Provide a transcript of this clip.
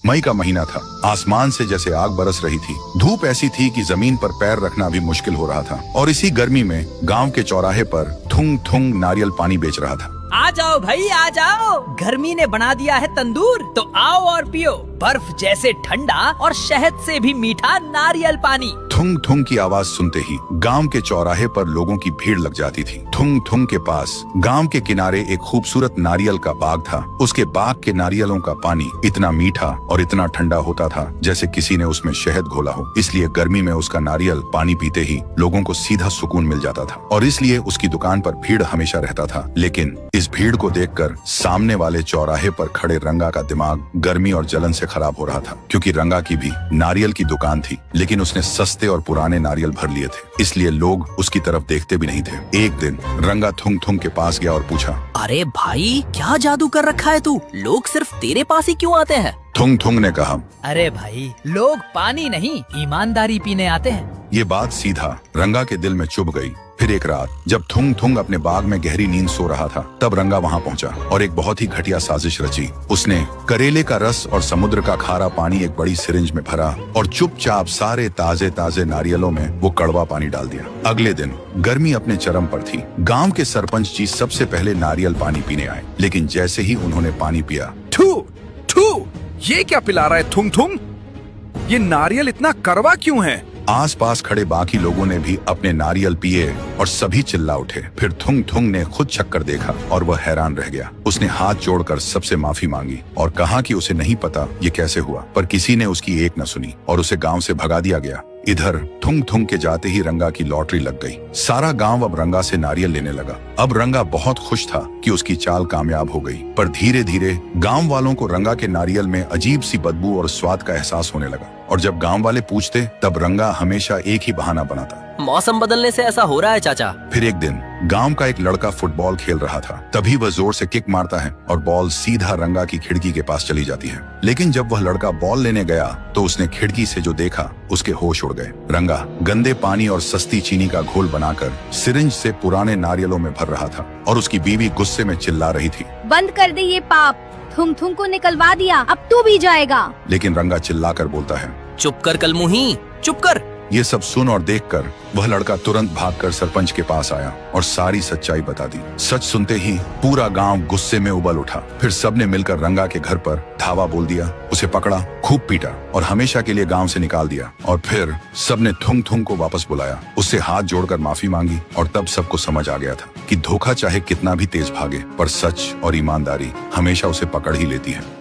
मई का महीना था। आसमान से जैसे आग बरस रही थी। धूप ऐसी थी कि जमीन पर पैर रखना भी मुश्किल हो रहा था। और इसी गर्मी में गांव के चौराहे पर थुंग थुंग नारियल पानी बेच रहा था। आ जाओ भाई आ जाओ, गर्मी ने बना दिया है तंदूर, तो आओ और पियो बर्फ जैसे ठंडा और शहद से भी मीठा नारियल पानी। थुंग थुंग की आवाज सुनते ही गांव के चौराहे पर लोगों की भीड़ लग जाती थी। थुंग थुंग के पास गांव के किनारे एक खूबसूरत नारियल का बाग था। उसके बाग के नारियलों का पानी इतना मीठा और इतना ठंडा होता था जैसे किसी ने उसमें शहद घोला हो। इसलिए गर्मी में उसका नारियल पानी पीते ही लोगों को सीधा सुकून मिल जाता था और इसलिए उसकी दुकान पर भीड़ हमेशा रहता था। लेकिन इस भीड़ को देखकर सामने वाले चौराहे पर खड़े रंगा का दिमाग गर्मी और जलन से खराब हो रहा था, क्योंकि रंगा की भी नारियल की दुकान थी, लेकिन उसने सस्ते और पुराने नारियल भर लिए थे, इसलिए लोग उसकी तरफ देखते भी नहीं थे। एक दिन रंगा थुंग थुंग के पास गया और पूछा, अरे भाई क्या जादू कर रखा है तू, लोग सिर्फ तेरे पास ही क्यों आते हैं? थुंग थुंग ने कहा, अरे भाई लोग पानी नहीं ईमानदारी पीने आते हैं। ये बात सीधा रंगा के दिल में चुभ गई। फिर एक रात जब थुंग थुंग अपने बाग में गहरी नींद सो रहा था, तब रंगा वहां पहुंचा और एक बहुत ही घटिया साजिश रची। उसने करेले का रस और समुद्र का खारा पानी एक बड़ी सिरिंज में भरा और चुपचाप सारे ताजे ताजे नारियलों में वो कड़वा पानी डाल दिया। अगले दिन गर्मी अपने चरम पर थी। गांव के सरपंच जी सबसे पहले नारियल पानी पीने आए, लेकिन जैसे ही उन्होंने पानी पिया, थू थू, ये क्या पिला रहा है थुंग थुंग? ये नारियल इतना कड़वा क्यों है? आसपास खड़े बाकी लोगों ने भी अपने नारियल पिए और सभी चिल्ला उठे। फिर थुंग थुंग ने खुद चक्कर देखा और वह हैरान रह गया। उसने हाथ जोड़कर सबसे माफी मांगी और कहा कि उसे नहीं पता ये कैसे हुआ, पर किसी ने उसकी एक न सुनी और उसे गांव से भगा दिया गया। इधर थुंग थुंग के जाते ही रंगा की लॉटरी लग गई। सारा गांव अब रंगा से नारियल लेने लगा। अब रंगा बहुत खुश था कि उसकी चाल कामयाब हो गई, पर धीरे धीरे गांव वालों को रंगा के नारियल में अजीब सी बदबू और स्वाद का एहसास होने लगा। और जब गांव वाले पूछते, तब रंगा हमेशा एक ही बहाना बनाता, मौसम बदलने से ऐसा हो रहा है चाचा। फिर एक दिन गांव का एक लड़का फुटबॉल खेल रहा था। तभी वह जोर से किक मारता है और बॉल सीधा रंगा की खिड़की के पास चली जाती है। लेकिन जब वह लड़का बॉल लेने गया तो उसने खिड़की से जो देखा उसके होश उड़ गए। रंगा गंदे पानी और सस्ती चीनी का घोल बनाकर सिरिंज से पुराने नारियलों में भर रहा था और उसकी बीवी गुस्से में चिल्ला रही थी, बंद कर दे ये पाप, थुंग थुंग को निकलवा दिया, अब तू भी जाएगा। लेकिन रंगा चिल्लाकर बोलता है, चुप कर कलमुही, चुप कर। ये सब सुन और देखकर वह लड़का तुरंत भागकर सरपंच के पास आया और सारी सच्चाई बता दी। सच सुनते ही पूरा गांव गुस्से में उबल उठा। फिर सबने मिलकर रंगा के घर पर धावा बोल दिया, उसे पकड़ा, खूब पीटा और हमेशा के लिए गांव से निकाल दिया। और फिर सबने थुंग थुंग को वापस बुलाया, उससे हाथ जोड़कर माफी मांगी और तब सबको समझ आ गया था कि धोखा चाहे कितना भी तेज भागे, पर सच और ईमानदारी हमेशा उसे पकड़ ही लेती है।